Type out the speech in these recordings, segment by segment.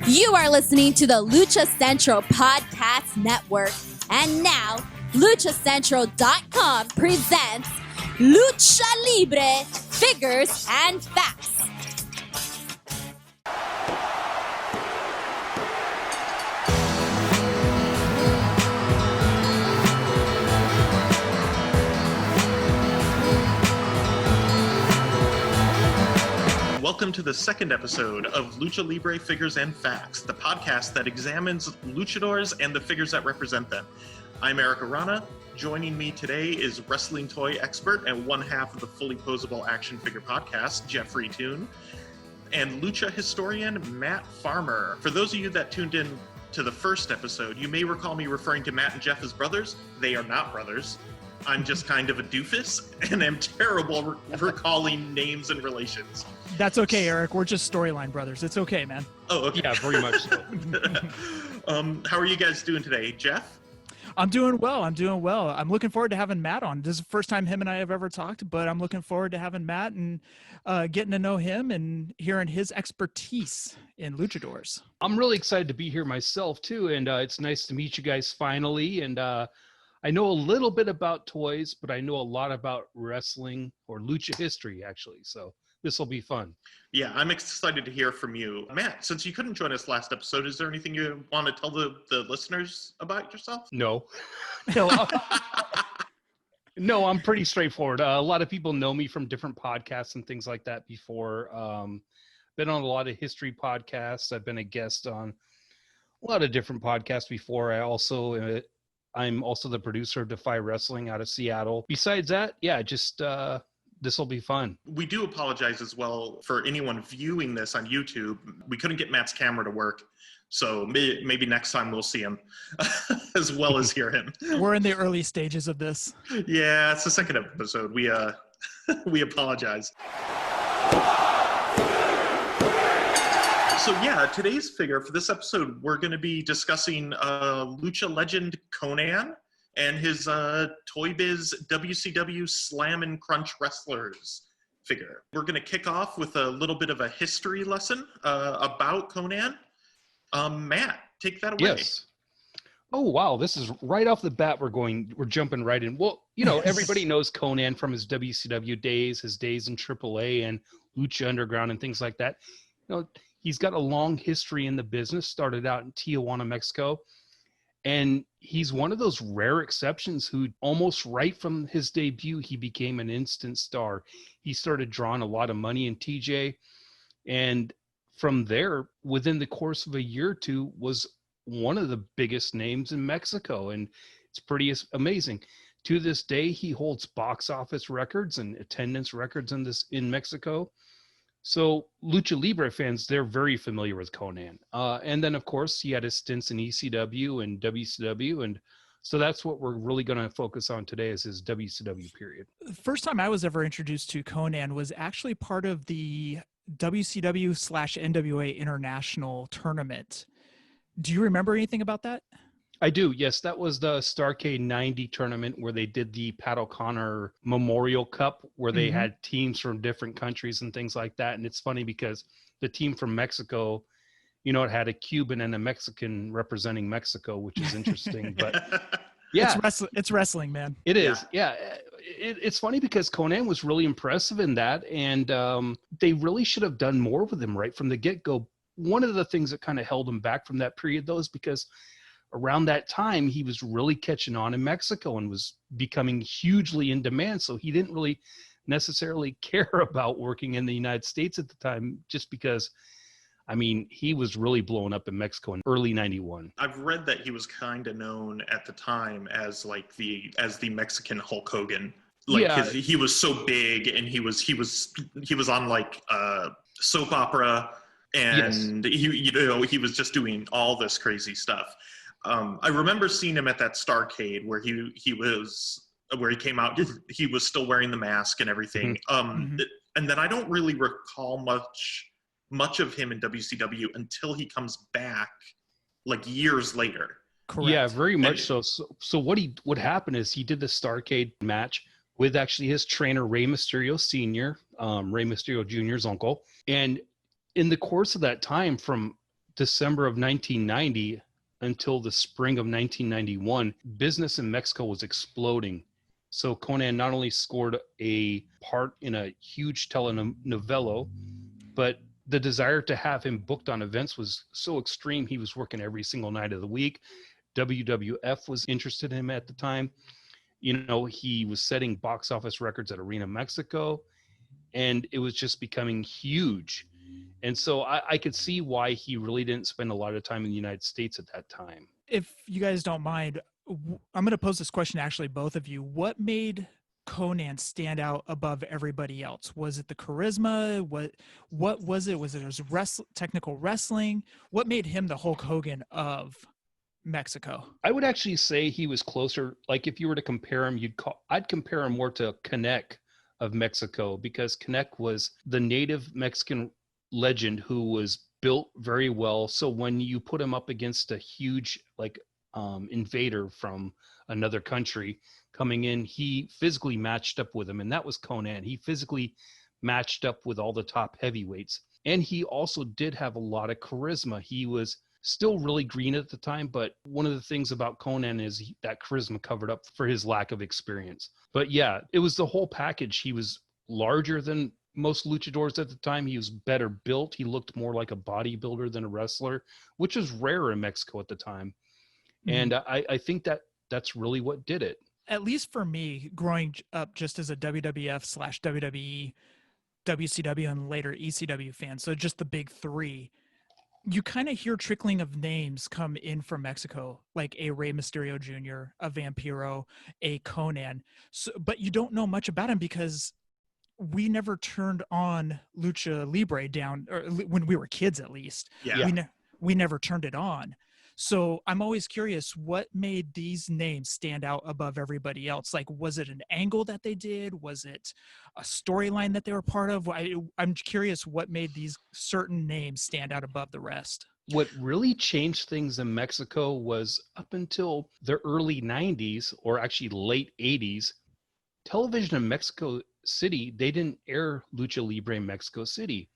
You are listening to the Lucha Central Podcast Network. And now, luchacentral.com presents Lucha Libre Figures and Facts. Welcome to the second episode of Lucha Libre Figures and Facts, the podcast that examines luchadors and the figures that represent them. I'm Erik. Joining me today is wrestling toy expert and one half of the Fullyposeable Action Figure Podcast, Jefry Toon, and lucha historian Matt Farmer. For those of you that tuned in to the first episode, you may recall me referring to Matt and Jeff as brothers. They are not brothers. I'm just kind of a doofus, and I'm terrible recalling names and relations. That's okay, Erik. We're just storyline brothers. It's okay, man. Oh, okay. Yeah, very much so. How are you guys doing today, Jeff? I'm doing well. I'm looking forward to having Matt on. This is the first time him and I have ever talked, but I'm looking forward to having Matt and getting to know him and hearing his expertise in luchadors. I'm really excited to be here myself, too, and it's nice to meet you guys finally. And I know a little bit about toys, but I know a lot about wrestling or lucha history, actually, so this will be fun. Yeah, I'm excited to hear from you. Matt, since you couldn't join us last episode, is there anything you want to tell the listeners about yourself? No. No, I'm pretty straightforward. A lot of people know me from different podcasts and things like that before. Been on a lot of history podcasts. I've been a guest on a lot of different podcasts before. I'm also the producer of Defy Wrestling out of Seattle. Besides that, yeah, just this will be fun. We do apologize as well for anyone viewing this on YouTube. We couldn't get Matt's camera to work, so maybe next time we'll see him as well as hear him. We're in the early stages of this. Yeah, it's the second episode. We apologize. So yeah, today's figure for this episode, we're going to be discussing lucha legend Konnan and his ToyBiz WCW Slam and Crunch Wrestlers figure. We're going to kick off with a little bit of a history lesson about Konnan. Matt, take that away. Yes. Oh, wow. This is right off the bat. We're jumping right in. Well, everybody knows Konnan from his WCW days, his days in AAA and Lucha Underground and things like that. He's got a long history in the business, started out in Tijuana, Mexico. And he's one of those rare exceptions who almost right from his debut, he became an instant star. He started drawing a lot of money in TJ. And from there, within the course of a year or two, was one of the biggest names in Mexico. And it's pretty amazing. To this day, he holds box office records and attendance records in Mexico. So Lucha Libre fans, they're very familiar with Konnan. And then, of course, he had his stints in ECW and WCW. And so that's what we're really going to focus on today is his WCW period. The first time I was ever introduced to Konnan was actually part of the WCW/NWA International Tournament. Do you remember anything about that? I do, yes. That was the Starrcade 90 tournament where they did the Pat O'Connor Memorial Cup, where they had teams from different countries and things like that. And it's funny because the team from Mexico, it had a Cuban and a Mexican representing Mexico, which is interesting. But yeah, it's wrestling, man. It is. Yeah. It's funny because Konnan was really impressive in that. And they really should have done more with him right from the get-go. One of the things that kind of held him back from that period, though, is because around that time, he was really catching on in Mexico and was becoming hugely in demand. So he didn't really necessarily care about working in the United States at the time, just because, he was really blowing up in Mexico in early 91. I've read that he was kind of known at the time as the Mexican Hulk Hogan. He was so big, and he was on like soap opera, and yes. He was just doing all this crazy stuff. I remember seeing him at that Starrcade where he came out. He was still wearing the mask and everything. And then I don't really recall much of him in WCW until he comes back like years later. Correct. Yeah, very much so. So what happened is he did the Starrcade match with actually his trainer Rey Mysterio Sr., Rey Mysterio Jr.'s uncle, and in the course of that time, from December of 1990 until the spring of 1991, business in Mexico was exploding. So Konnan not only scored a part in a huge telenovela, but the desire to have him booked on events was so extreme. He was working every single night of the week. WWF was interested in him at the time. He was setting box office records at Arena Mexico, and it was just becoming huge. And so I could see why he really didn't spend a lot of time in the United States at that time. If you guys don't mind, I'm going to pose this question to actually both of you. What made Konnan stand out above everybody else? Was it the charisma? What was it? Was it his technical wrestling? What made him the Hulk Hogan of Mexico? I would actually say he was closer. Like if you were to compare him, I'd compare him more to Konnan of Mexico, because Konnan was the native Mexican legend who was built very well. So when you put him up against a huge invader from another country coming in, he physically matched up with him, and that was Konnan. He physically matched up with all the top heavyweights, and he also did have a lot of charisma. He was still really green at the time, but one of the things about Konnan is that charisma covered up for his lack of experience. But yeah, it was the whole package. He was larger than most luchadors at the time. He was better built. He looked more like a bodybuilder than a wrestler, which was rare in Mexico at the time. And I think that's really what did it. At least for me, growing up just as a WWF/WWE, WCW, and later ECW fan, so just the big three, you kind of hear trickling of names come in from Mexico, like a Rey Mysterio Jr., a Vampiro, a Konnan. So, but you don't know much about him because we never turned on Lucha Libre down, or when we were kids at least. Yeah. We never turned it on. So I'm always curious, what made these names stand out above everybody else? Like, was it an angle that they did? Was it a storyline that they were part of? I'm curious what made these certain names stand out above the rest. What really changed things in Mexico was up until the early 90s, or actually late 80s, television in Mexico City, they didn't air Lucha Libre in Mexico City.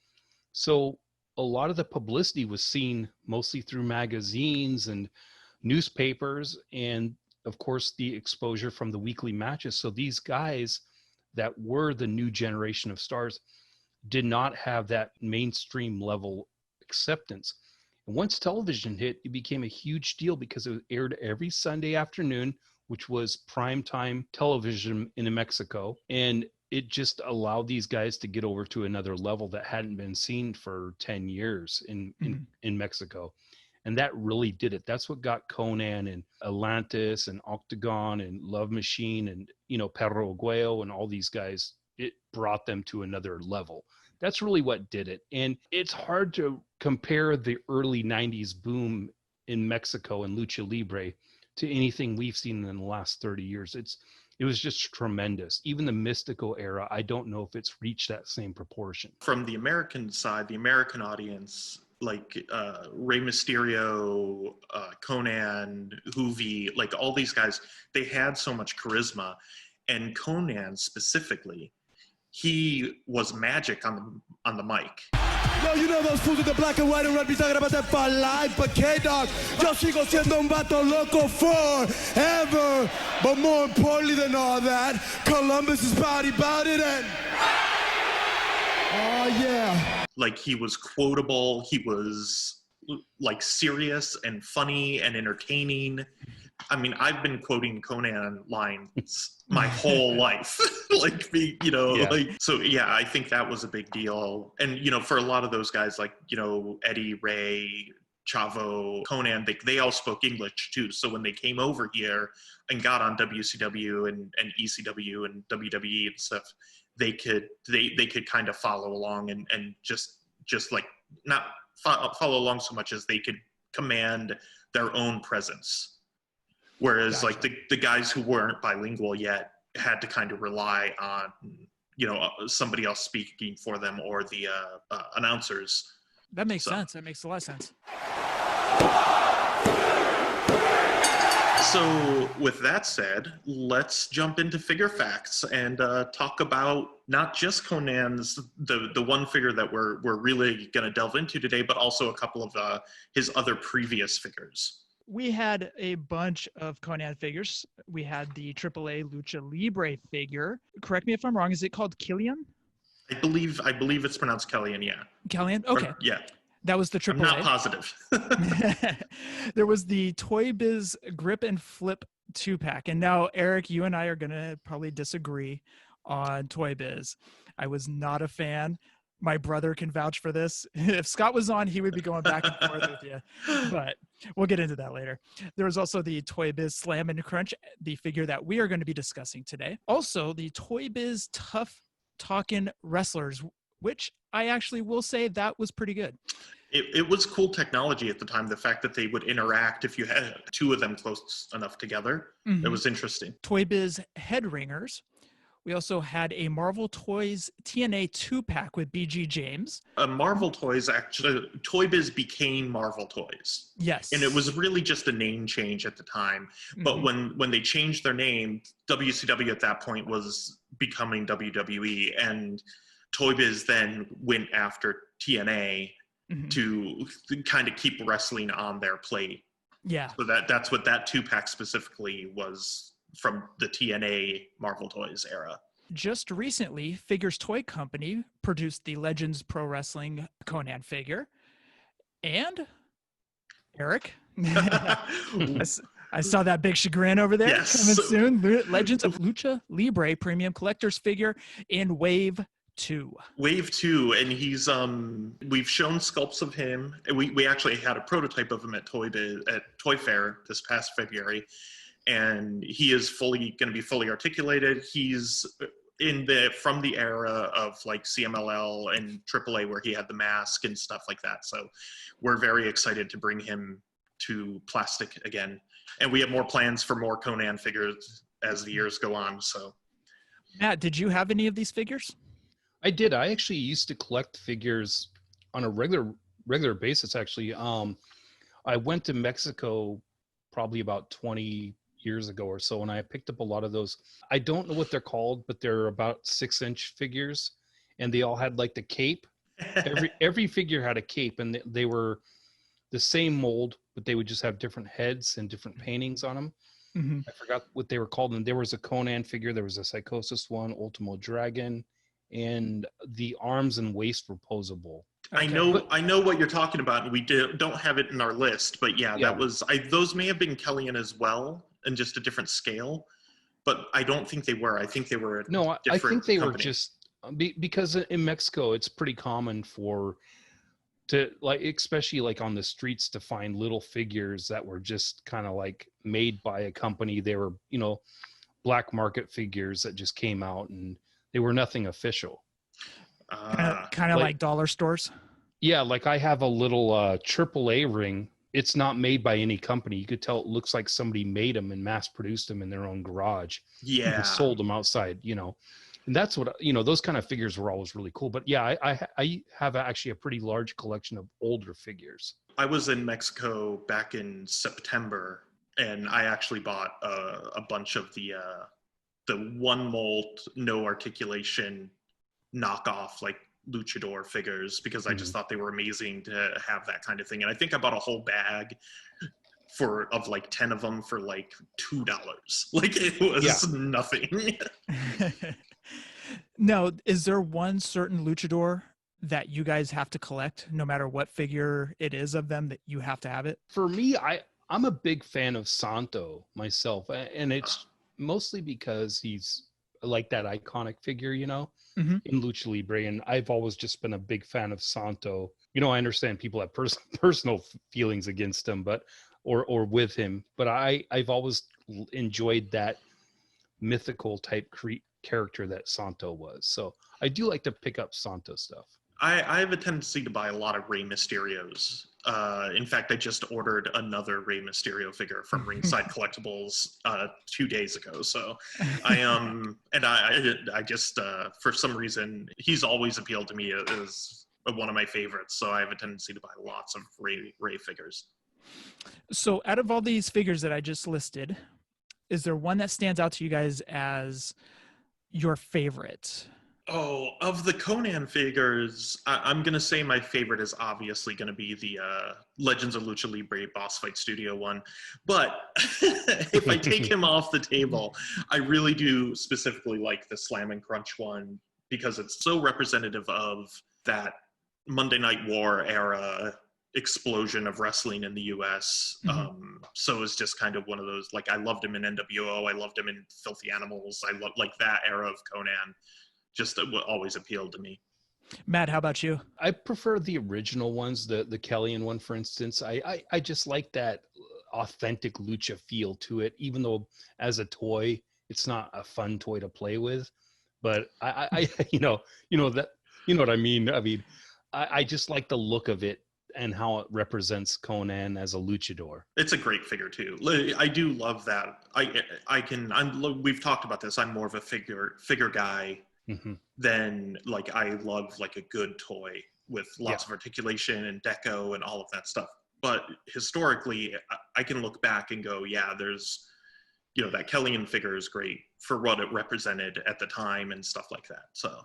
So a lot of the publicity was seen mostly through magazines and newspapers, and of course the exposure from the weekly matches. So these guys that were the new generation of stars did not have that mainstream level acceptance. And once television hit, it became a huge deal because it aired every Sunday afternoon, which was primetime television in Mexico. And it just allowed these guys to get over to another level that hadn't been seen for 10 years in Mexico. And that really did it. That's what got Konnan and Atlantis and Octagon and Love Machine and, Perro Aguayo and all these guys, it brought them to another level. That's really what did it. And it's hard to compare the early 90s boom in Mexico and Lucha Libre to anything we've seen in the last 30 years. It was just tremendous. Even the Mystical era, I don't know if it's reached that same proportion. From the American side, the American audience, like Rey Mysterio, Konnan, Hoovy, like all these guys, they had so much charisma. And Konnan specifically, he was magic on the mic. Yo, you know those fools with the black and white and red be talking about that for life, but K-Dog, yo sigo siendo un vato loco forever. But more importantly than all that, Columbus is proud about it, and oh yeah. Like, he was quotable, he was like serious and funny and entertaining. I mean, I've been quoting Konnan lines my whole life. So yeah, I think that was a big deal. And, for a lot of those guys, like, Eddie, Ray, Chavo, Konnan, they all spoke English too. So when they came over here and got on WCW and ECW and WWE and stuff, they could kind of follow along and just like not follow along so much as they could command their own presence. Whereas, like, the guys who weren't bilingual yet had to kind of rely on, somebody else speaking for them or the announcers. That makes sense. That makes a lot of sense. So with that said, let's jump into figure facts and talk about not just Konnan's, the one figure that we're really going to delve into today, but also a couple of his other previous figures. We had a bunch of Konnan figures. We had the AAA Lucha Libre figure. Correct me if I'm wrong. Is it called Killian? I believe it's pronounced Kellyan, yeah. Kellyan? Okay. Yeah. That was the AAA. I'm not positive. There was the ToyBiz Grip and Flip 2-pack. And now, Erik, you and I are going to probably disagree on ToyBiz. I was not a fan. My brother can vouch for this. If Scott was on, he would be going back and forth with you. But we'll get into that later. There was also the ToyBiz Slam and Crunch, the figure that we are going to be discussing today. Also, the ToyBiz Tough Talkin' Wrestlers, which I actually will say that was pretty good. It was cool technology at the time. The fact that they would interact if you had two of them close enough together. Mm-hmm. It was interesting. ToyBiz Head Ringers. We also had a Marvel Toys TNA 2-pack with BG James. Marvel Toys, actually, ToyBiz became Marvel Toys. Yes. And it was really just a name change at the time. But mm-hmm. when they changed their name, WCW at that point was becoming WWE. And ToyBiz then went after TNA mm-hmm. to kind of keep wrestling on their plate. Yeah. So that's what that 2-pack specifically was, from the TNA Marvel Toys era. Just recently, Figures Toy Company produced the Legends Pro Wrestling Konnan figure. And Erik, I saw that big chagrin over there. Yes. Coming soon. Legends of Lucha Libre Premium Collector's figure in Wave 2. Wave 2, and he's we've shown sculpts of him. We actually had a prototype of him at Toy Fair this past February. And he is going to be fully articulated. He's from the era of like CMLL and AAA where he had the mask and stuff like that. So we're very excited to bring him to plastic again. And we have more plans for more Konnan figures as the years go on. So, Matt, did you have any of these figures? I did. I actually used to collect figures on a regular basis. Actually, I went to Mexico probably about 20 years ago or so, and I picked up a lot of those. I don't know what they're called, but they're about 6-inch figures, and they all had like the cape. Every figure had a cape, and they were the same mold, but they would just have different heads and different paintings on them. Mm-hmm. I forgot what they were called. And there was a Konnan figure, there was a Psychosis one, Ultimo Dragon, and the arms and waist were posable. Okay. I know what you're talking about, and we don't have it in our list, but yeah. That was those may have been Kellyan as well, and just a different scale, but I don't think they were. I think they were I think they were just because in Mexico it's pretty common to like, especially like on the streets, to find little figures that were just kind of like made by a company. They were, black market figures that just came out, and they were nothing official. Kind of like dollar stores. Yeah, like I have a little AAA ring. It's not made by any company. You could tell it looks like somebody made them and mass produced them in their own garage. Yeah, and sold them outside. And that's what those kind of figures were always really cool. But yeah, I have actually a pretty large collection of older figures. I was in Mexico back in September, and I actually bought a bunch of the one mold, no articulation knockoff, like luchador figures, because I just thought they were amazing to have that kind of thing. And I think I bought a whole bag of like 10 of them for like $2. Like, it was nothing. No, is there one certain luchador that you guys have to collect, no matter what figure it is of them, that you have to have it? For me, I'm a big fan of Santo myself, and it's mostly because he's like that iconic figure, in Lucha Libre, and I've always just been a big fan of Santo. I understand people have personal feelings against him, or with him, but I've always enjoyed that mythical type character that Santo was. So I do like to pick up Santo stuff. I have a tendency to buy a lot of Rey Mysterios. In fact, I just ordered another Rey Mysterio figure from Ringside Collectibles 2 days ago. So I just for some reason, he's always appealed to me as one of my favorites. So I have a tendency to buy lots of Rey figures. So out of all these figures that I just listed, is there one that stands out to you guys as your favorite? Oh, of the Konnan figures, I'm going to say my favorite is obviously going to be the Legends of Lucha Libre Boss Fight Studio one. But if I take him off the table, I really do specifically like the Slam and Crunch one because it's so representative of that Monday Night War era explosion of wrestling in the US. So it's just kind of one of those, like, I loved him in NWO. I loved him in Filthy Animals. I love like that era of Konnan. Just always appealed to me. Matt, how about you? I prefer the original ones, the Kellyan one, for instance. I just like that authentic lucha feel to it, even though as a toy, it's not a fun toy to play with. But I you know what I mean. I mean, I just like the look of it and how it represents Konnan as a luchador. It's a great figure too. I do love that. We've talked about this. I'm more of a figure guy. Then like I love like a good toy with lots of articulation and deco and all of that stuff. But historically, I can look back and go, yeah, there's, that Kellyan figure is great for what it represented at the time and stuff like that. So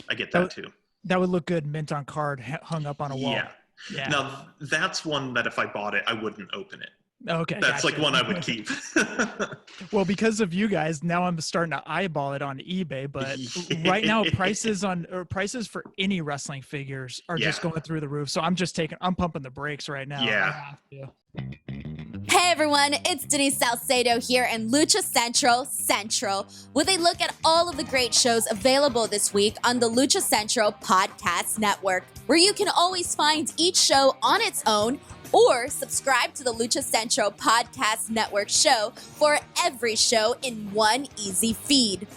I get that too. That would look good mint on card hung up on a wall. Yeah. Now that's one that if I bought it, I wouldn't open it. Okay. That's like one I would keep. Well, because of you guys, now I'm starting to eyeball it on eBay, but right now prices for any wrestling figures are just going through the roof. So I'm pumping the brakes right now. Yeah. Hey everyone, it's Denise Salcedo here in Lucha Central with a look at all of the great shows available this week on the Lucha Central Podcast Network, where you can always find each show on its own or subscribe to the Lucha Central Podcast Network show for every show in one easy feed.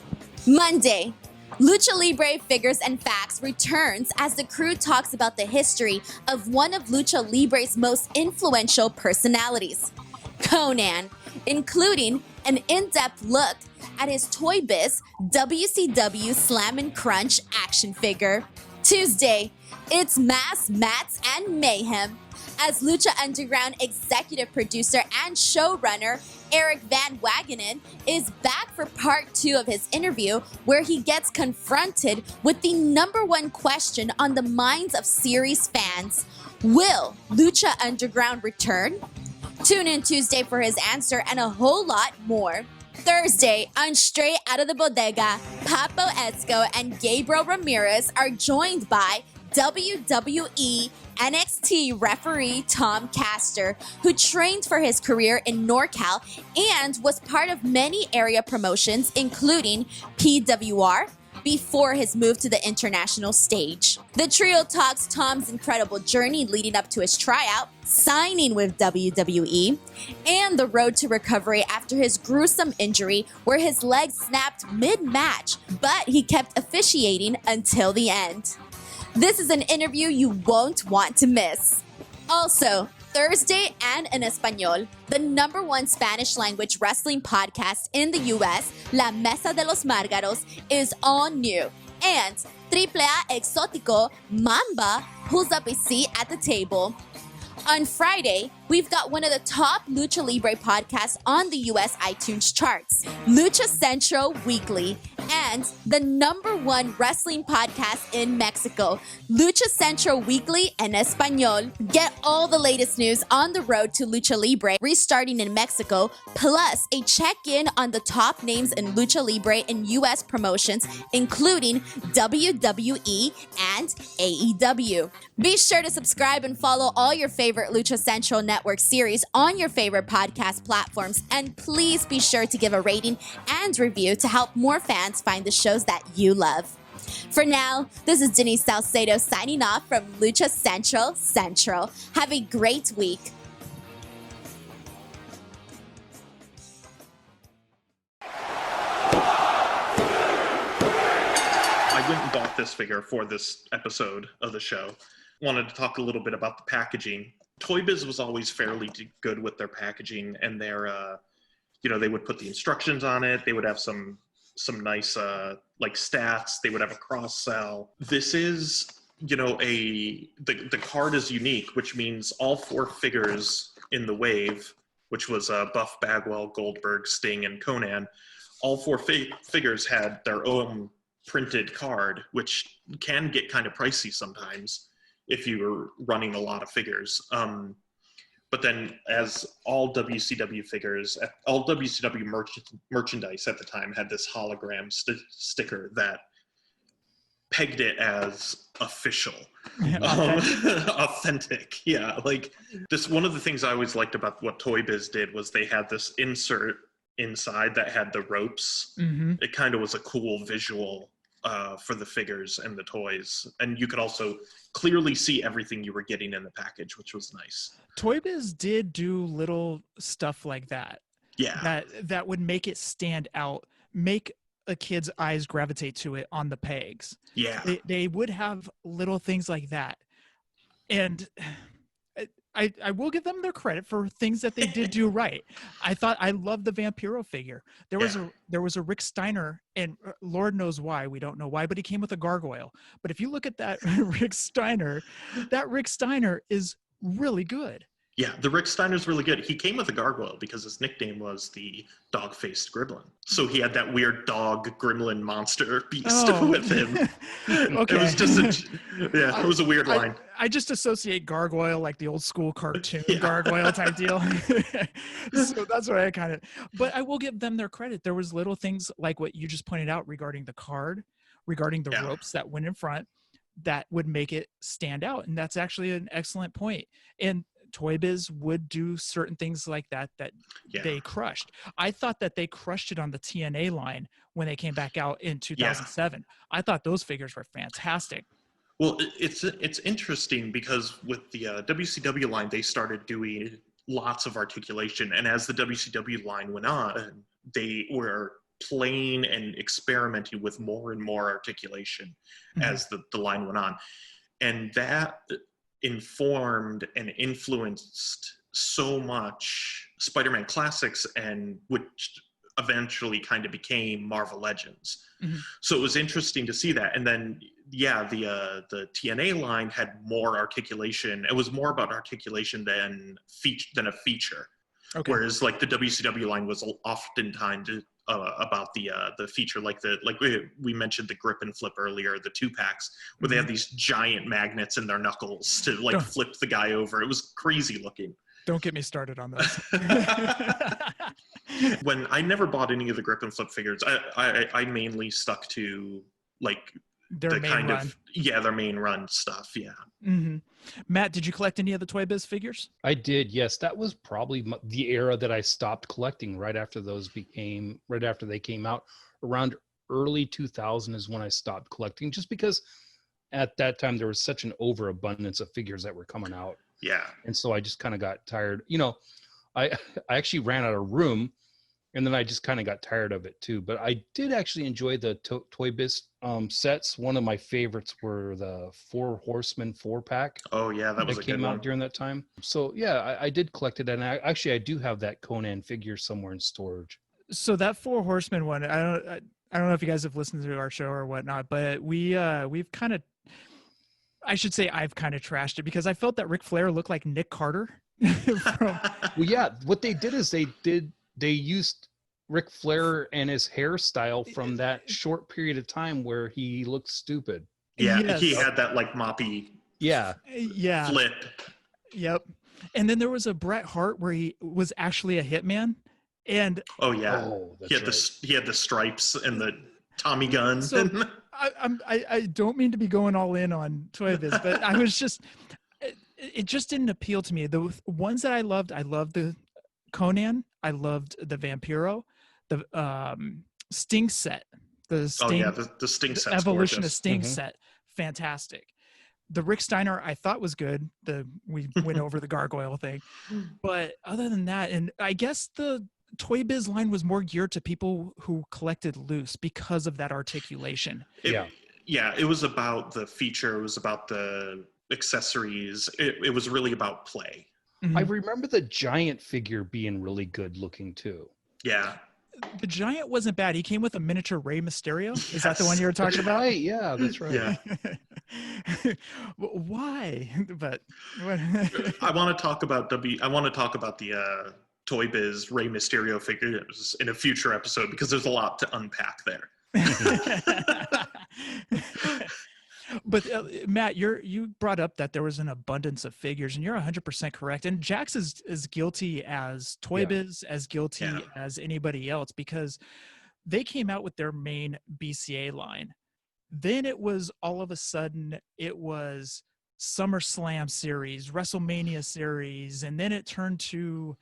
Monday, Lucha Libre Figures and Facts returns as the crew talks about the history of one of Lucha Libre's most influential personalities, Konnan, including an in-depth look at his ToyBiz WCW Slam and Crunch action figure. Tuesday, it's Mass, Mats, and Mayhem as Lucha Underground executive producer and showrunner Erik Van Wagenen is back for part 2 of his interview, where he gets confronted with the number one question on the minds of series fans: will Lucha Underground return? Tune in Tuesday for his answer and a whole lot more. Thursday, on Straight Out of the Bodega, Papo Esco and Gabriel Ramirez are joined by WWE NXT referee Tom Castor, who trained for his career in NorCal and was part of many area promotions, including PWR, before his move to the international stage. The trio talks Tom's incredible journey leading up to his tryout, signing with WWE, and the road to recovery after his gruesome injury where his leg snapped mid-match, but he kept officiating until the end. This is an interview you won't want to miss. Also, Thursday and in Espanol, the #1 Spanish language wrestling podcast in the US, La Mesa de los Márgaros, is all new. And AAA Exótico, Mamba, pulls up a seat at the table. On Friday, we've got one of the top Lucha Libre podcasts on the US iTunes charts, Lucha Central Weekly, and the #1 wrestling podcast in Mexico, Lucha Central Weekly en Español. Get all the latest news on the road to Lucha Libre restarting in Mexico, plus a check-in on the top names in Lucha Libre in US promotions, including WWE and AEW. Be sure to subscribe and follow all your favorite Lucha Central Network series on your favorite podcast platforms, and please be sure to give a rating and review to help more fans find the shows that you love. For now, this is Denise Salcedo signing off from Lucha Central. Have a great week. I went and bought this figure for this episode of the show. Wanted to talk a little bit about the packaging. ToyBiz was always fairly good with their packaging, and their, they would put the instructions on it. They would have some nice like stats. They would have a cross sell. This is, the card is unique, which means all 4 figures in the wave, which was Buff, Bagwell, Goldberg, Sting, and Konnan, all four figures had their own printed card, which can get kind of pricey sometimes if you were running a lot of figures. But then as all WCW figures, all WCW merchandise at the time had this hologram sticker that pegged it as official. Authentic. Yeah, like this, one of the things I always liked about what ToyBiz did was they had this insert inside that had the ropes. It kind of was a cool visual for the figures and the toys, and you could also clearly see everything you were getting in the package, which was nice. ToyBiz did do little stuff like that. Yeah, that would make it stand out, make a kid's eyes gravitate to it on the pegs. Yeah, they would have little things like that, and I will give them their credit for things that they did do right. I loved the Vampiro figure. There was a Rick Steiner, and Lord knows why, we don't know why, but he came with a gargoyle. But if you look at that Rick Steiner is really good. Yeah, the Rick Steiner's really good. He came with a gargoyle because his nickname was the dog-faced gremlin. So he had that weird dog gremlin monster beast with him. Okay. It was just it was a weird line. I just associate gargoyle like the old school cartoon gargoyle type deal. So that's what I kind of, but I will give them their credit. There was little things like what you just pointed out regarding the card, regarding the ropes that went in front that would make it stand out. And that's actually an excellent point. And ToyBiz would do certain things like that they crushed. I thought that they crushed it on the TNA line when they came back out in 2007. I thought those figures were fantastic. Well, it's interesting because with the WCW line, they started doing lots of articulation. And as the WCW line went on, they were playing and experimenting with more and more articulation as the line went on. And that informed and influenced so much Spider-Man Classics, and which eventually kind of became Marvel Legends. So it was interesting to see that. And then the TNA line had more articulation. It was more about articulation than a feature. Okay. Whereas like the WCW line was oftentimes about the feature, like we mentioned the grip and flip earlier, the 2-packs where they have these giant magnets in their knuckles to like flip the guy over. It was crazy looking. Don't get me started on those. When I never bought any of the grip and flip figures, I mainly stuck to like their main run. Their main run stuff. Yeah. Matt, did you collect any of the ToyBiz figures? I did. Yes. That was probably the era that I stopped collecting right after they came out. Around early 2000 is when I stopped collecting, just because at that time there was such an overabundance of figures that were coming out. Yeah. And so I just kind of got tired. I actually ran out of room, and then I just kind of got tired of it too. But I did actually enjoy the ToyBiz sets. One of my favorites were the 4 Horsemen 4-pack. Oh yeah, that was a good one. Came out during that time. So yeah, I did collect it, and I do have that Konnan figure somewhere in storage. So that 4 Horsemen one, I don't know if you guys have listened to our show or whatnot, but we've kind of, I should say I've kind of trashed it because I felt that Ric Flair looked like Nick Carter. Well, yeah, what they did is they used Ric Flair and his hairstyle from that short period of time where he looked stupid. Yeah, yes. He had that like moppy flip. Yep. And then there was a Bret Hart where he was actually a hitman. And he had the stripes and the Tommy gun. So I don't mean to be going all in on ToyBiz, but I was just, it just didn't appeal to me. The ones that I loved the Konnan, I loved the Vampiro, the Sting set, the Sting set, evolution gorgeous. Of Sting set, fantastic. The Rick Steiner I thought was good. We went over the gargoyle thing, but other than that, and I guess the ToyBiz line was more geared to people who collected loose because of that articulation. It was about the feature. It was about the accessories. It was really about play. I remember the giant figure being really good looking too. Yeah. The giant wasn't bad. He came with a miniature Rey Mysterio. Is that the one you were talking about? Right. Yeah, that's right. Yeah. Why? But I want to talk about the Toy Biz Rey Mysterio figures in a future episode because there's a lot to unpack there. But Matt, you brought up that there was an abundance of figures, and you're 100% correct. And Jax is as guilty as Toy Biz, as guilty as anybody else, because they came out with their main BCA line. Then it was all of a sudden it was SummerSlam series, WrestleMania series, and then it turned to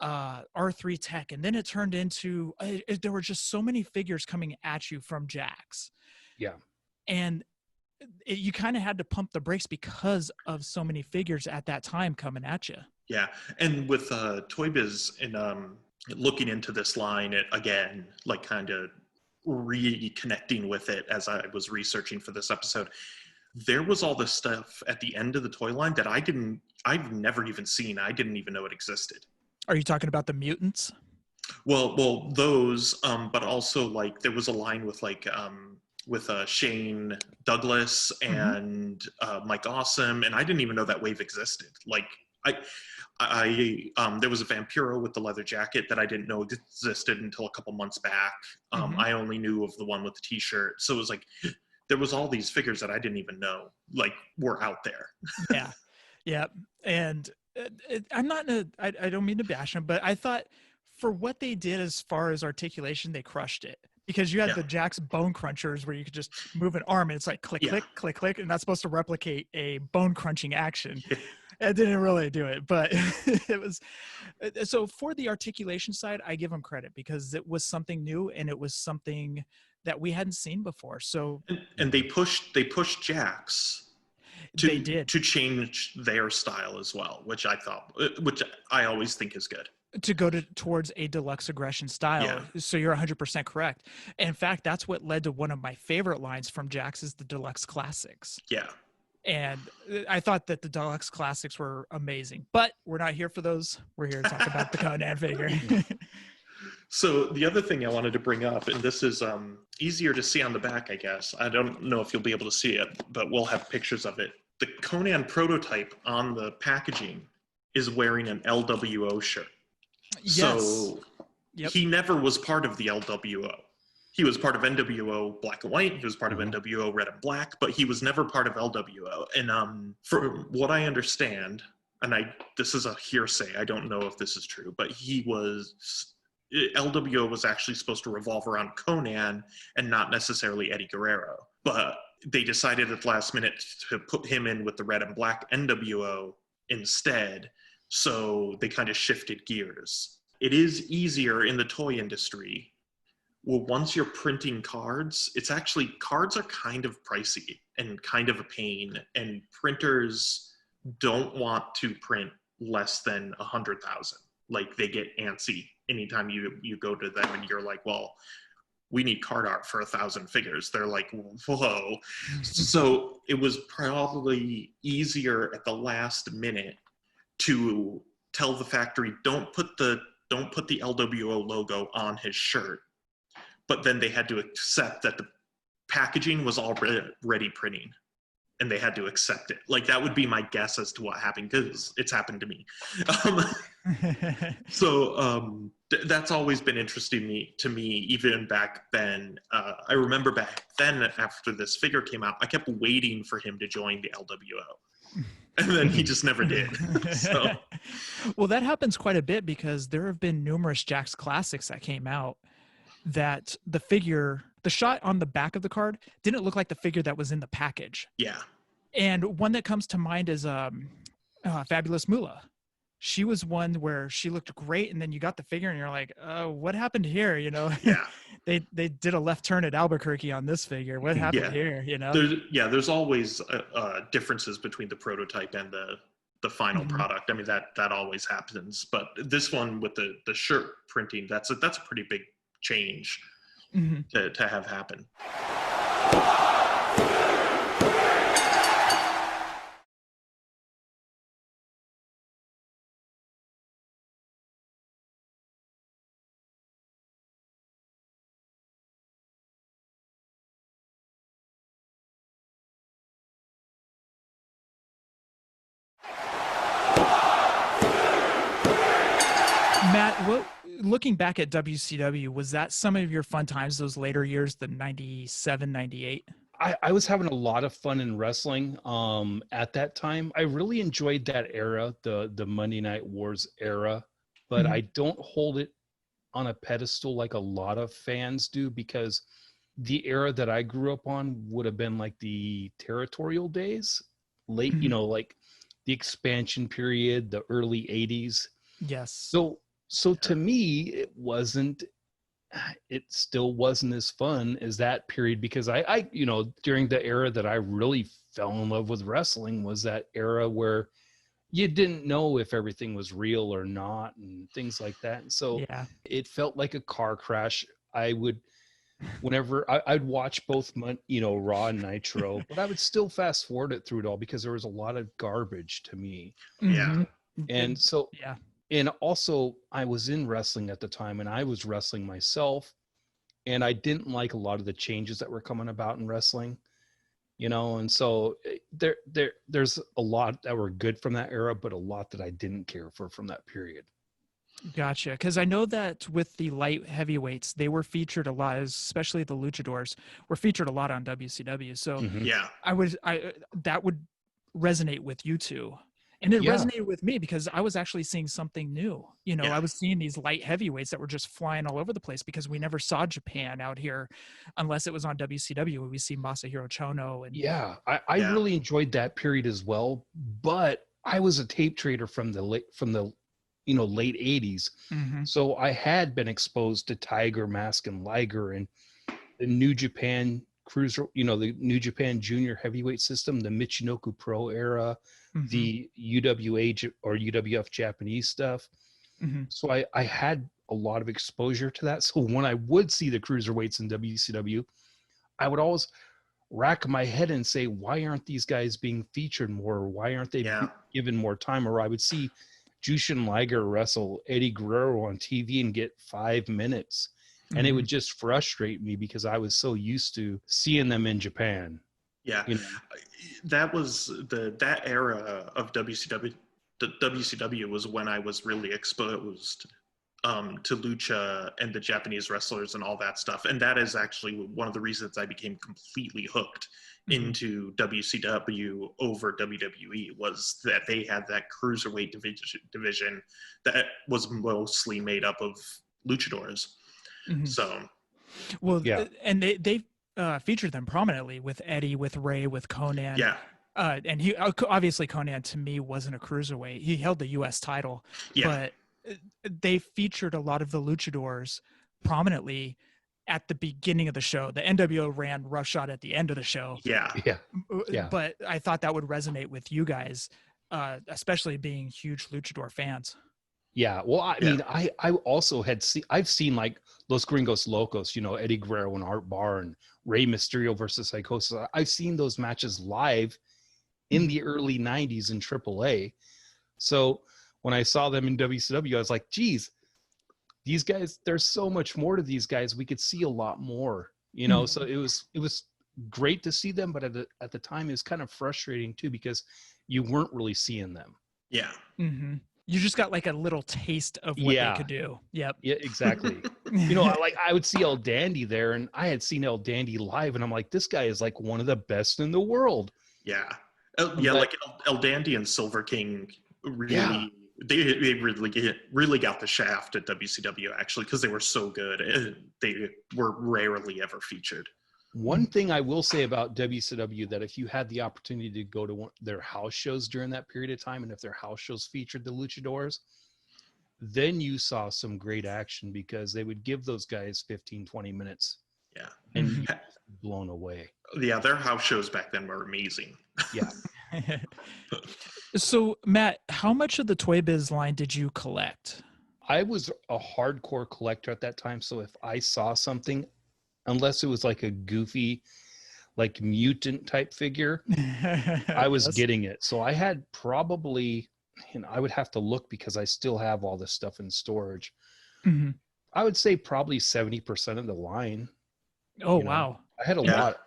R3 Tech, and then it turned into there were just so many figures coming at you from Jax. Yeah. And you kind of had to pump the brakes because of so many figures at that time coming at you. Yeah, and with Toy Biz and looking into this line again, like kind of reconnecting with it as I was researching for this episode, there was all this stuff at the end of the toy line that I've never even seen. I didn't even know it existed. Are you talking about the mutants? Well, those, but also like there was a line with like with Shane Douglas and Mike Awesome, and I didn't even know that wave existed. Like I there was a Vampiro with the leather jacket that I didn't know existed until a couple months back. I only knew of the one with the t-shirt. So it was like there was all these figures that I didn't even know like were out there. Yeah. And I'm not I don't mean to bash them, but I thought for what they did as far as articulation, they crushed it. Because you had the Jax bone crunchers where you could just move an arm and it's like click, click, click, click, and that's supposed to replicate a bone crunching action. It didn't really do it, but it was. So for the articulation side, I give them credit because it was something new and it was something that we hadn't seen before. So and they pushed Jax to change their style as well, which I always think is good. To go towards a deluxe aggression style. Yeah. So you're 100% correct. In fact, that's what led to one of my favorite lines from Jax is the deluxe classics. Yeah. And I thought that the deluxe classics were amazing, but we're not here for those. We're here to talk about the Konnan figure. So the other thing I wanted to bring up, and this is easier to see on the back, I guess. I don't know if you'll be able to see it, but we'll have pictures of it. The Konnan prototype on the packaging is wearing an LWO shirt. Yes. So he never was part of the LWO. He was part of NWO Black and White. He was part of NWO Red and Black, but he was never part of LWO. And from what I understand, and this is a hearsay, I don't know if this is true, but LWO was actually supposed to revolve around Konnan and not necessarily Eddie Guerrero. But they decided at the last minute to put him in with the Red and Black NWO instead. So they kind of shifted gears. It is easier in the toy industry. Well, once you're printing cards, cards are kind of pricey and kind of a pain. And printers don't want to print less than 100,000. Like they get antsy anytime you go to them and you're like, well, we need card art for 1,000 figures. They're like, whoa. So it was probably easier at the last minute to tell the factory, don't put the LWO logo on his shirt. But then they had to accept that the packaging was already printing and they had to accept it. Like that would be my guess as to what happened because it's happened to me. That's always been interesting to me even back then. I remember back then after this figure came out, I kept waiting for him to join the LWO. And then he just never did. So. Well, that happens quite a bit because there have been numerous Jax classics that came out that the shot on the back of the card didn't look like the figure that was in the package. Yeah. And one that comes to mind is Fabulous Moolah. She was one where she looked great, and then you got the figure and you're like, what happened here? You know, they did a left turn at Albuquerque on this figure. What happened here? You know, there's always differences between the prototype and the final product. I mean, that always happens. But this one with the shirt printing, that's a pretty big change to have happen. Matt, looking back at WCW, was that some of your fun times those later years, the 97, 98? I was having a lot of fun in wrestling at that time. I really enjoyed that era, the Monday Night Wars era, but I don't hold it on a pedestal like a lot of fans do, because the era that I grew up on would have been like the territorial days, late, like the expansion period, the early 80s. Yes. So to me, it still wasn't as fun as that period, because I during the era that I really fell in love with wrestling was that era where you didn't know if everything was real or not and things like that. And so it felt like a car crash. Whenever I'd watch both, Raw and Nitro, but I would still fast forward it through it all because there was a lot of garbage to me. Yeah. And so, and also I was in wrestling at the time and I was wrestling myself, and I didn't like a lot of the changes that were coming about in wrestling, and so there's a lot that were good from that era, but a lot that I didn't care for from that period. Gotcha. Because I know that with the light heavyweights, they were featured a lot, especially the luchadors were featured a lot on WCW. So that would resonate with you two. And it resonated with me because I was actually seeing something new. I was seeing these light heavyweights that were just flying all over the place because we never saw Japan out here unless it was on WCW where we see Masahiro Chono. And I really enjoyed that period as well. But I was a tape trader from the late 80s. So I had been exposed to Tiger Mask and Liger and the New Japan Cruiser, the New Japan Junior Heavyweight system, the Michinoku Pro era, the UWA or UWF Japanese stuff. So I had a lot of exposure to that. So when I would see the cruiserweights in WCW, I would always rack my head and say, why aren't these guys being featured more? Why aren't they given more time? Or I would see Jushin Liger wrestle Eddie Guerrero on TV and get 5 minutes. And it would just frustrate me because I was so used to seeing them in Japan. Yeah. That was that era of WCW. The WCW was when I was really exposed to lucha and the Japanese wrestlers and all that stuff. And that is actually one of the reasons I became completely hooked into WCW over WWE, was that they had that cruiserweight division that was mostly made up of luchadors. So, well, and they featured them prominently with Eddie, with Ray, with Konnan. Yeah. And he obviously, Konnan to me wasn't a cruiserweight. He held the U.S. title, but they featured a lot of the luchadors prominently at the beginning of the show. The NWO ran roughshod at the end of the show. Yeah. But I thought that would resonate with you guys, especially being huge luchador fans. Yeah. Well, I mean, I also I've seen like Los Gringos Locos, Eddie Guerrero and Art Barr and Rey Mysterio versus Psychosis. I've seen those matches live in the early 90s in AAA. So when I saw them in WCW, I was like, geez, these guys, there's so much more to these guys. We could see a lot more, so it was great to see them. But at the time, it was kind of frustrating too, because you weren't really seeing them. Yeah. You just got like a little taste of what they could do. Yep. Yeah, exactly. I would see El Dandy there, and I had seen El Dandy live, and I'm like, this guy is like one of the best in the world. Yeah. Like El Dandy and Silver King really, they really got the shaft at WCW, actually, because they were so good. They were rarely ever featured. One thing I will say about WCW, that if you had the opportunity to go to their house shows during that period of time, and if their house shows featured the luchadors, then you saw some great action, because they would give those guys 15, 20 minutes. Yeah. And you'd be blown away. Yeah, their house shows back then were amazing. Yeah. So, Matt, how much of the Toy Biz line did you collect? I was a hardcore collector at that time, so if I saw something, unless it was like a goofy, like mutant type figure, I was getting it. So I had probably, I would have to look because I still have all this stuff in storage. I would say probably 70% of the line. Oh, wow. I had a lot.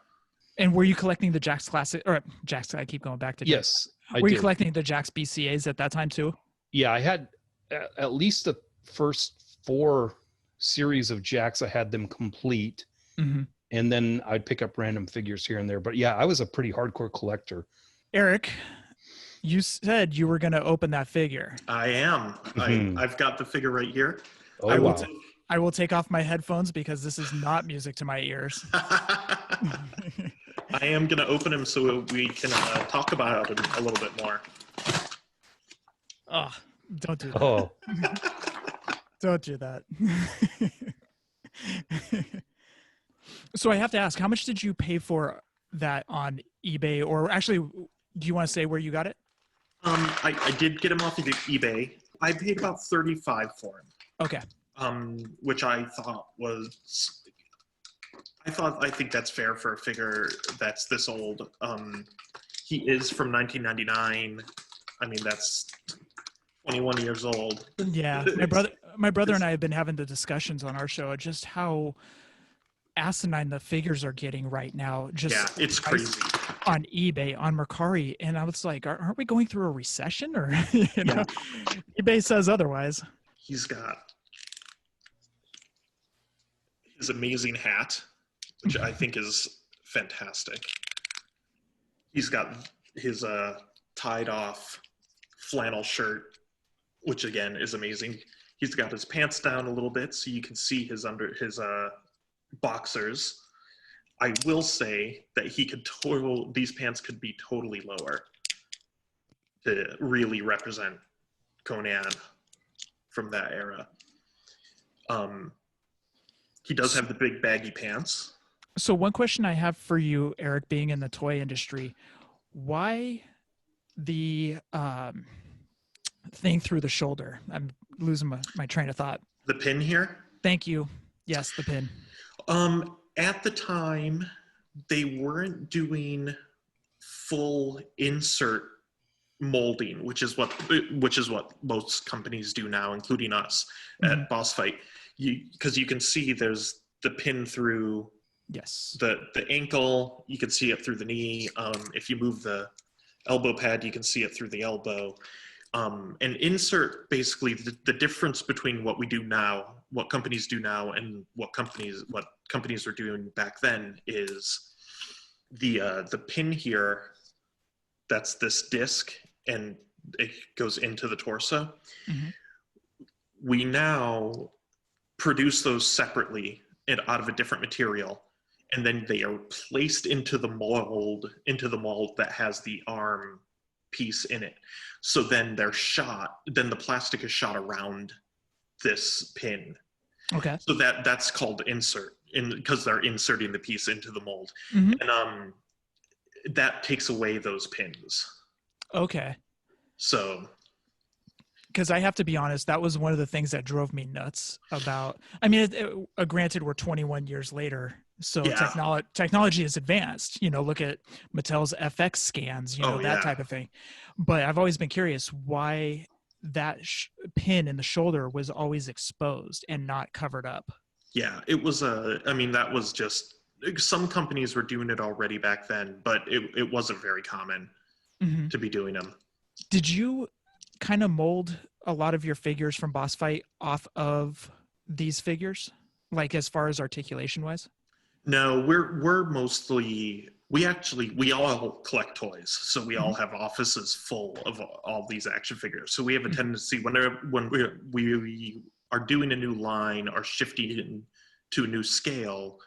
And were you collecting the Jax Classic, or Jax, I keep going back to Yes. Were you collecting the Jax BCAs at that time too? Yeah, I had at least first 4 series of Jacks, I had them complete. Mm-hmm. And then I'd pick up random figures here and there. But yeah, I was a pretty hardcore collector. Erik, you said you were going to open that figure. I am. I've got the figure right here. Oh, I will take off my headphones because this is not music to my ears. I am going to open him so we can talk about him a little bit more. Oh, don't do that. Oh. Don't do that. So I have to ask, how much did you pay for that on eBay? Or actually, do you want to say where you got it? I did get him off of eBay. I paid about $35 for him. Okay. Which I thought was, I think that's fair for a figure that's this old. He is from 1999. I mean, that's 21 years old. Yeah, my brother and I have been having the discussions on our show just how asinine the figures are getting right now. Just yeah, it's crazy on eBay, on Mercari, and I was like, aren't we going through a recession? Or you know, eBay says otherwise. He's got his amazing hat, which I think is fantastic. He's got his tied off flannel shirt, which again is amazing. He's got his pants down a little bit so you can see his boxers. I will say that these pants could be totally lower to really represent Konnan from that era. He does have the big baggy pants. So one question I have for you, Erik, being in the toy industry, why the thing through the shoulder? I'm losing my train of thought. The pin here? Thank you. Yes, the pin. At the time, they weren't doing full insert molding, which is what most companies do now, including us at Boss Fight. Because you can see there's the pin through the ankle. You can see it through the knee. If you move the elbow pad, you can see it through the elbow. And insert, basically, the difference between what we do now, what companies do now, and what companies were doing back then is the pin here. That's this disc, and it goes into the torso. Mm-hmm. We now produce those separately and out of a different material, and then they are placed into the mold that has the arm piece in it. So then they're shot, then the plastic is shot around this pin. Okay. So that's called insert, because they're inserting the piece into the mold. Mm-hmm. And that takes away those pins. Okay. So, because I have to be honest, that was one of the things that drove me nuts about, I mean, granted, we're 21 years later, so technology is advanced, look at Mattel's FX scans, that type of thing. But I've always been curious why that pin in the shoulder was always exposed and not covered up. Yeah, it was that was just, some companies were doing it already back then, but it wasn't very common to be doing them. Did you kind of mold a lot of your figures from Boss Fight off of these figures, like as far as articulation wise? No, we're mostly, we all collect toys, so we all have offices full of all these action figures. So we have a tendency when we are doing a new line or shifting to a new scale,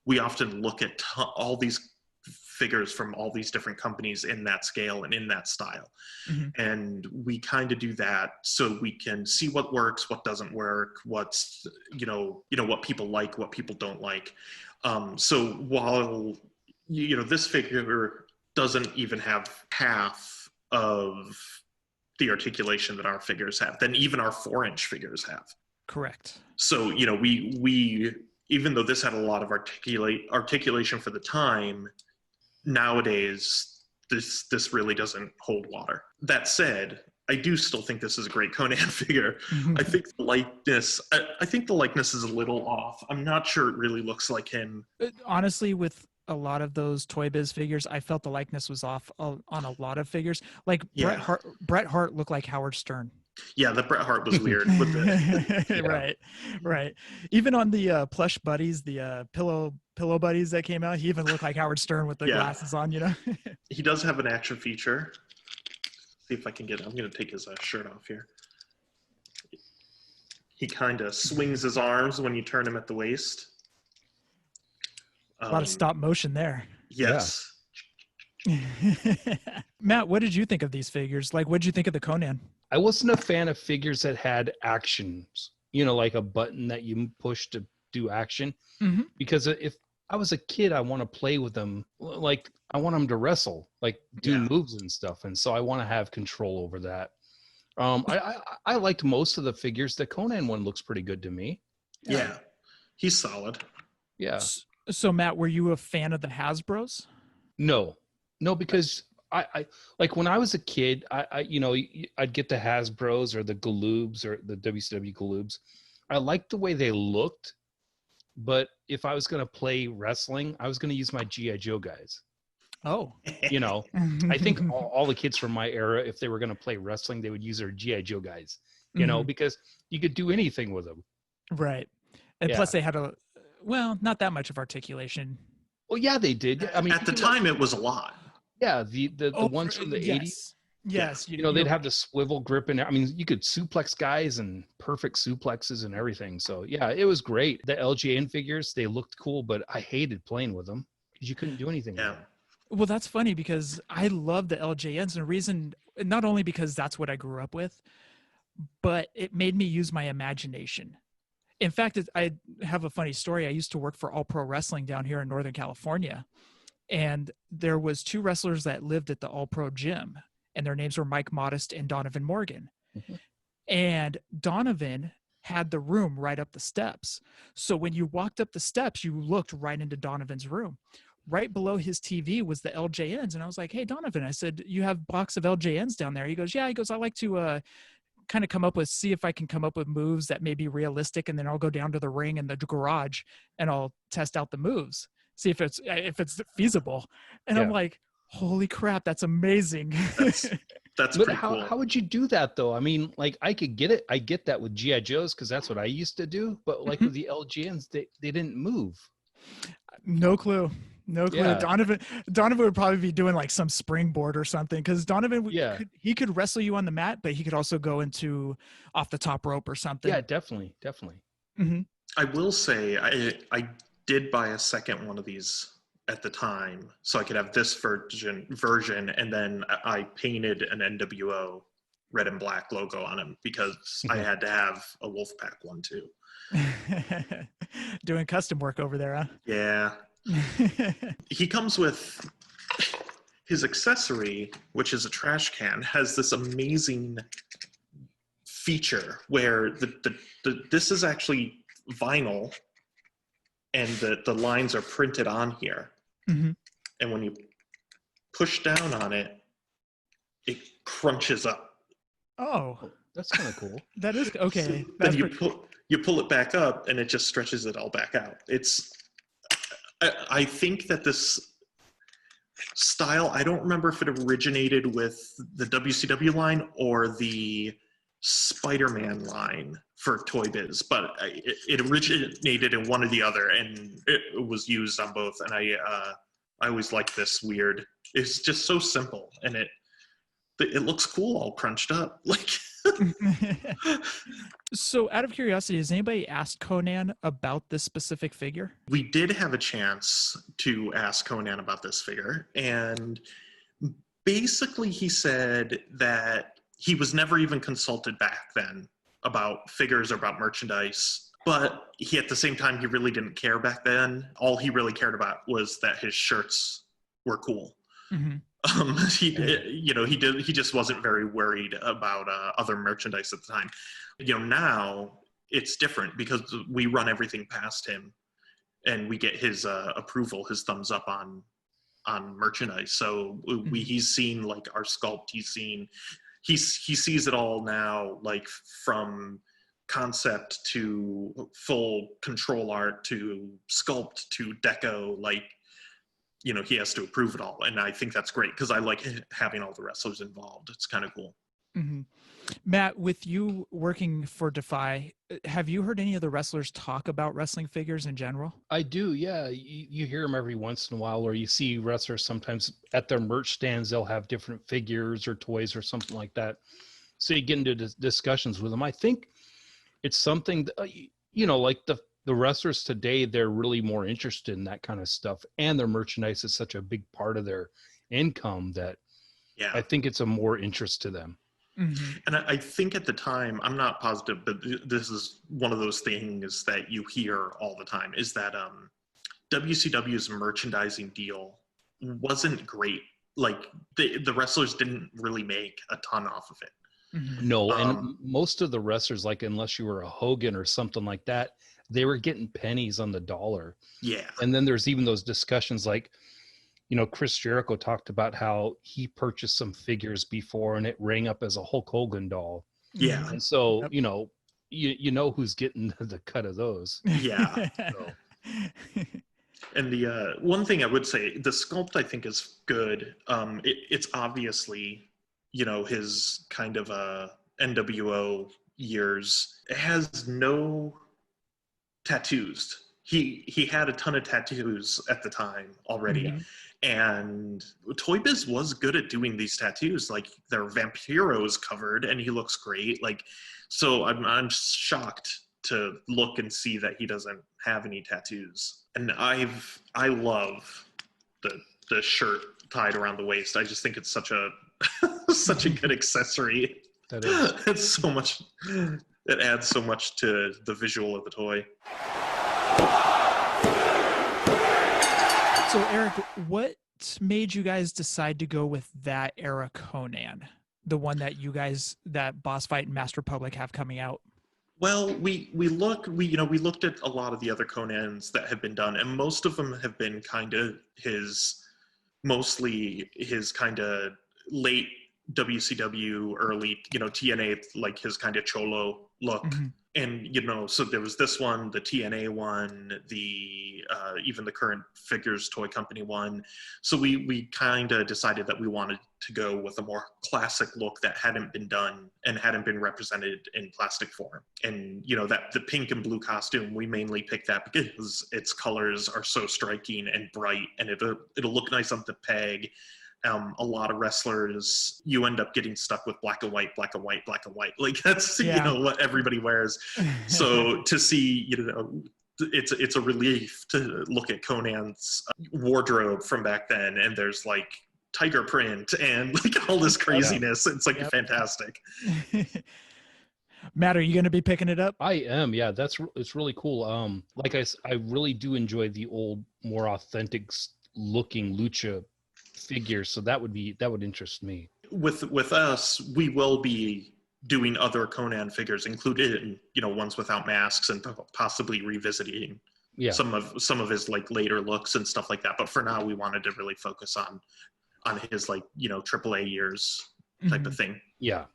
we often look at all these figures from all these different companies in that scale and in that style. Mm-hmm. And we kind of do that so we can see what works, what doesn't work, what's, what people like, what people don't like. So while, this figure doesn't even have half of the articulation that our figures have, than even our 4-inch figures have. Correct. So, we even though this had a lot of articulation for the time, nowadays, this really doesn't hold water. That said, I do still think this is a great Konnan figure. Mm-hmm. I think the likeness is a little off. I'm not sure it really looks like him. Honestly, with a lot of those Toy Biz figures, I felt the likeness was off on a lot of figures. Like Bret Hart looked like Howard Stern. Yeah, the Bret Hart was weird with the Right. Even on the plush buddies, the pillow buddies that came out, he even looked like Howard Stern with the glasses on, you know. He does have an action feature. See if I can get. I'm going to take his shirt off here. He kind of swings his arms when you turn him at the waist. A lot of stop motion there. Yes. Yeah. Matt, what did you think of these figures? Like, what did you think of the Konnan? I wasn't a fan of figures that had actions, you know, like a button that you push to do action. Mm-hmm. Because if I was a kid, I want to play with them. Like, I want them to wrestle, like do moves and stuff. And so I want to have control over that. I liked most of the figures. The Konnan one looks pretty good to me. Yeah. He's solid. Yeah. So Matt, were you a fan of the Hasbros? No, because I like when I was a kid, I'd get the Hasbros or the Galoobs or the WCW Galoobs. I liked the way they looked, but if I was going to play wrestling, I was going to use my G.I. Joe guys. Oh, you know, I think all the kids from my era, if they were going to play wrestling, they would use their G.I. Joe guys, you know, because you could do anything with them. Right. And plus they had not that much of articulation. Well, yeah, they did. I mean, at the time it was a lot. Yeah. The ones from the 80s. Yes. You know, they'd have the swivel grip in there. I mean, you could suplex guys and perfect suplexes and everything. So yeah, it was great. The LJN figures, they looked cool, but I hated playing with them because you couldn't do anything with them. Well, that's funny because I love the LJNs, and the reason, not only because that's what I grew up with, but it made me use my imagination. In fact, I have a funny story. I used to work for All Pro Wrestling down here in Northern California, and there was 2 wrestlers that lived at the All Pro gym, and their names were Mike Modest and Donovan Morgan. Mm-hmm. And Donovan had the room right up the steps. So when you walked up the steps, you looked right into Donovan's room. Right below his TV was the LJNs. And I was like, hey, Donovan, I said, you have a box of LJNs down there? He goes, yeah. He goes, I like to kind of see if I can come up with moves that may be realistic. And then I'll go down to the ring in the garage and I'll test out the moves, see if it's feasible. And I'm like, holy crap, that's amazing. That's but pretty cool. How would you do that though? I mean, like I could get it. I get that with G.I. Joes because that's what I used to do. But like with the LJNs, they didn't move. No clue. Yeah. Donovan would probably be doing like some springboard or something because Donovan, he could wrestle you on the mat, but he could also go into off the top rope or something. Yeah, definitely. Mm-hmm. I will say I did buy a second one of these at the time so I could have this version, and then I painted an NWO red and black logo on him because I had to have a Wolfpack one too. Doing custom work over there, huh? Yeah. He comes with his accessory, which is a trash can, has this amazing feature where this is actually vinyl and the lines are printed on here. Mm-hmm. And when you push down on it, it crunches up. Oh, that's kind of cool. That is okay. So then you pull it back up and it just stretches it all back out. I think that this style, I don't remember if it originated with the WCW line or the Spider-Man line for Toy Biz, but it originated in one or the other, and it was used on both. And I always like this weird. It's just so simple, and it looks cool, all crunched up, like. So out of curiosity, has anybody asked Konnan about this specific figure? We did have a chance to ask Konnan about this figure, and basically he said that he was never even consulted back then about figures or about merchandise, but at the same time, he really didn't care back then. All he really cared about was that his shirts were cool. Mm-hmm. He just wasn't very worried about other merchandise at the time. Now it's different because we run everything past him and we get his approval, his thumbs up on merchandise. So he's seen like our sculpt, he sees it all now, like from concept to full control art to sculpt to deco, like, he has to approve it all. And I think that's great because I like having all the wrestlers involved. It's kind of cool. Mm-hmm. Matt, with you working for Defy, have you heard any of the wrestlers talk about wrestling figures in general? I do, yeah. You hear them every once in a while, or you see wrestlers sometimes at their merch stands, they'll have different figures or toys or something like that. So you get into discussions with them. I think it's something, that, like the wrestlers today, they're really more interested in that kind of stuff. And their merchandise is such a big part of their income that I think it's a more interest to them. Mm-hmm. And I think at the time, I'm not positive, but this is one of those things that you hear all the time, is that WCW's merchandising deal wasn't great. Like the wrestlers didn't really make a ton off of it. Mm-hmm. No, and most of the wrestlers, like unless you were a Hogan or something like that, they were getting pennies on the dollar. Yeah. And then there's even those discussions like, Chris Jericho talked about how he purchased some figures before and it rang up as a Hulk Hogan doll. Yeah. And so, you know who's getting the cut of those. Yeah. So. And the one thing I would say, the sculpt I think is good. It's obviously, his kind of NWO years. It has no tattoos. He had a ton of tattoos at the time already. Mm-hmm. And ToyBiz was good at doing these tattoos. Like their Vampiro's covered and he looks great. Like, so I'm shocked to look and see that he doesn't have any tattoos. And I love the shirt tied around the waist. I just think it's such a good accessory. That is. It's so much. It adds so much to the visual of the toy. So Erik, what made you guys decide to go with that era Konnan, the one that Boss Fight and Master Public have coming out? Well, we looked at a lot of the other Konnans that have been done, and most of them have been mostly his kind of late WCW, early, TNA, like his kind of cholo look. Mm-hmm. And, so there was this one, the TNA one, the even the current Figures Toy Company one. So we kind of decided that we wanted to go with a more classic look that hadn't been done and hadn't been represented in plastic form. And, that the pink and blue costume, we mainly picked that because its colors are so striking and bright, and it'll look nice on the peg. A lot of wrestlers, you end up getting stuck with black and white. Like that's, what everybody wears. So to see, it's a relief to look at Konnan's wardrobe from back then. And there's like tiger print and like all this craziness. It's like fantastic. Matt, are you going to be picking it up? I am. Yeah, it's really cool. Like I really do enjoy the old, more authentic looking lucha figures, so that would interest me. With us, we will be doing other Konnan figures, including ones without masks, and possibly revisiting some of his like later looks and stuff like that. But for now, we wanted to really focus on his like AAA years type of thing. Yeah,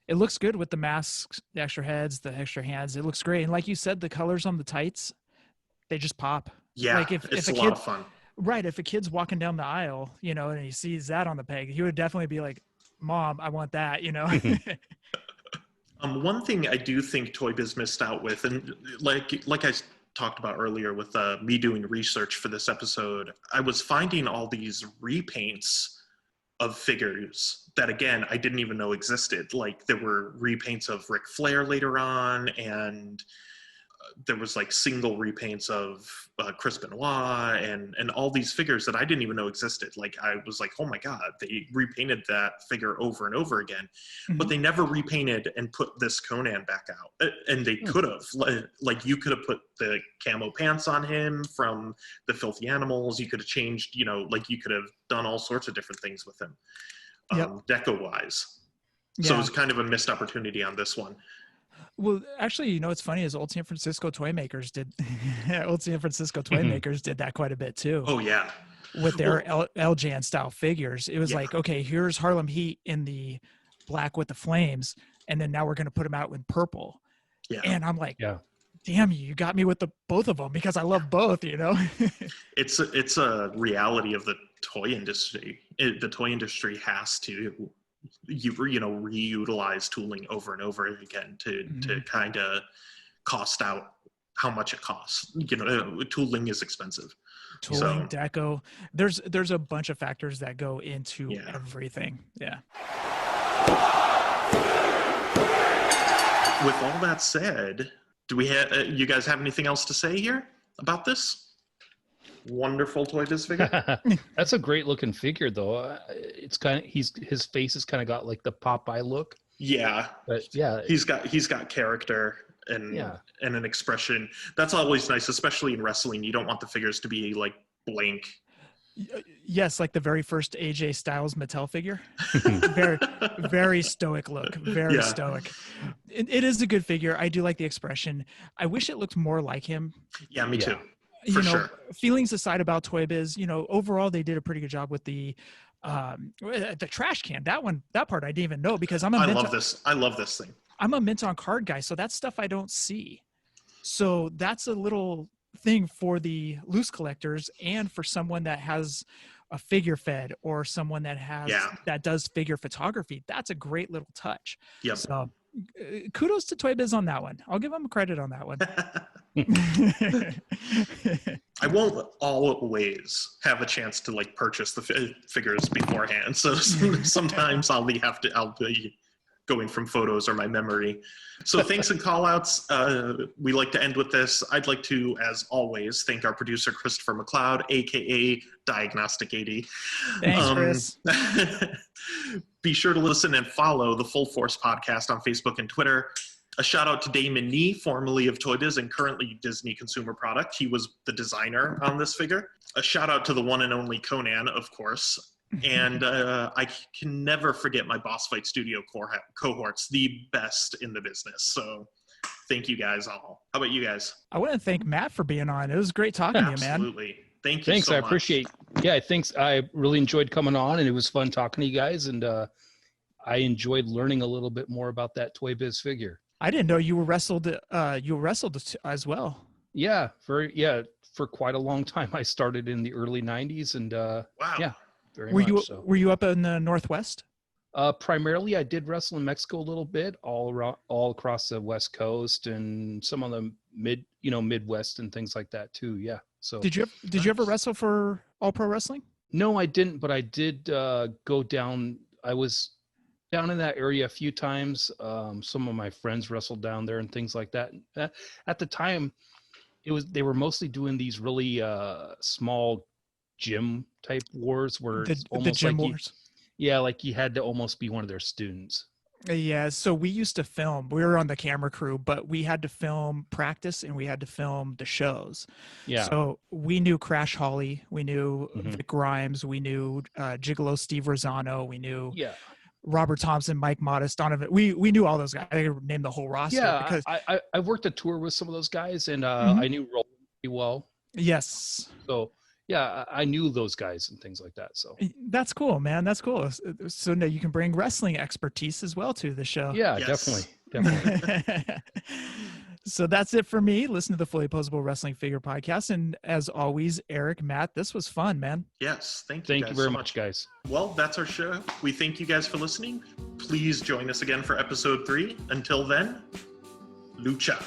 it looks good with the masks, the extra heads, the extra hands. It looks great, and like you said, the colors on the tights, they just pop. Yeah, like it's a lot of fun. Right. If a kid's walking down the aisle, and he sees that on the peg, he would definitely be like, Mom, I want that, One thing I do think ToyBiz missed out with, and like I talked about earlier with me doing research for this episode, I was finding all these repaints of figures that, again, I didn't even know existed. Like there were repaints of Ric Flair later on, and there was like single repaints of Chris Benoit and all these figures that I didn't even know existed. Like I was like, oh my God, they repainted that figure over and over again, but they never repainted and put this Konnan back out. And they could have, like you could have put the camo pants on him from the Filthy Animals. You could have changed, like you could have done all sorts of different things with him, deco wise. So it was kind of a missed opportunity on this one. Well, actually, what's funny is old San Francisco toy makers did did that quite a bit too. Oh yeah. With their LJN style figures. It was like, okay, here's Harlem Heat in the black with the flames, and then now we're going to put them out in purple. Yeah. And I'm like, damn, you got me with both of them because I love both, It's a reality of the toy industry. The toy industry has to reutilize tooling over and over again to kind of cost out how much it costs. Tooling is expensive. Tooling, deco. There's a bunch of factors that go into everything. Yeah. With all that said, do we you guys have anything else to say here about this wonderful ToyBiz figure? That's a great looking figure, though. It's kind of his face has kind of got like the Popeye look. Yeah, but yeah, he's got character and an expression. That's always nice, especially in wrestling. You don't want the figures to be like blank. Yes, like the very first AJ Styles Mattel figure. Very, very stoic look. Very stoic. It is a good figure. I do like the expression. I wish it looked more like him. Yeah, me too. For sure. Feelings aside about ToyBiz, overall they did a pretty good job with the trash can. That part I didn't even know because I love this thing. I'm a mint on card guy, so that's stuff I don't see. So that's a little thing for the loose collectors and for someone that has a figure fed or someone that that does figure photography. That's a great little touch. Yep. So kudos to ToyBiz on that one. I'll give them credit on that one. I won't always have a chance to like purchase the figures beforehand, so sometimes I'll be going from photos or my memory. So thanks and call outs. We like to end with this. I'd like to, as always, thank our producer, Christopher McLeod, AKA Diagnostic 80. Thanks, Chris. Be sure to listen and follow the Full Force podcast on Facebook and Twitter. A shout out to Damon Nee, formerly of ToyBiz and currently Disney Consumer Product. He was the designer on this figure. A shout out to the one and only Konnan, of course. And I can never forget my Boss Fight Studio cohorts, the best in the business. So thank you guys all. How about you guys? I want to thank Matt for being on. It was great talking to you, man. Absolutely. Thank you. Thanks. So I much. appreciate. Yeah, thanks. I really enjoyed coming on, and it was fun talking to you guys. And I enjoyed learning a little bit more about that ToyBiz figure. I didn't know you were wrestled. You wrestled as well. Yeah, for quite a long time. I started in the early '90s, and wow. Yeah. Were you up in the Northwest? Primarily, I did wrestle in Mexico a little bit, all across the West Coast, and some of the Midwest and things like that too. Yeah. So did you ever wrestle for All Pro Wrestling? No, I didn't, but I did go down. I was down in that area a few times. Some of my friends wrestled down there and things like that. At the time, they were mostly doing these really small gym type wars where it's almost the gym like wars. Like you had to almost be one of their students. Yeah, so we used to film. We were on the camera crew, but we had to film practice and we had to film the shows. Yeah. So we knew Crash Holly, we knew Vic Grimes, we knew Gigolo Steve Rosano, we knew Robert Thompson, Mike Modest, Donovan. We knew all those guys. I could name the whole roster. Yeah, because I worked a tour with some of those guys, and I knew Roland pretty well. Yes. So yeah, I knew those guys and things like that. So that's cool, man. That's cool. So now you can bring wrestling expertise as well to the show. Yeah, definitely. So that's it for me. Listen to the Fullyposeable Wrestling Figure Podcast. And as always, Erik, Matt, this was fun, man. Yes. Thank you very much, guys. Well, that's our show. We thank you guys for listening. Please join us again for episode 3. Until then, Lucha.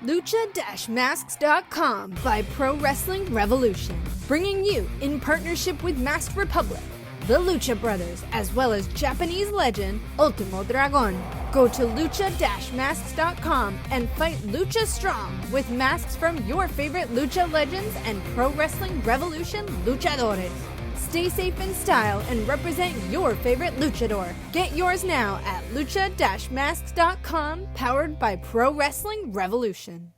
Lucha-Masks.com by Pro Wrestling Revolution, bringing you, in partnership with Masked Republic, the Lucha Brothers, as well as Japanese legend Ultimo Dragon. Go to Lucha-Masks.com and fight Lucha Strong with masks from your favorite Lucha legends and Pro Wrestling Revolution luchadores. Stay safe in style and represent your favorite luchador. Get yours now at Lucha-Masks.com, powered by Pro Wrestling Revolution.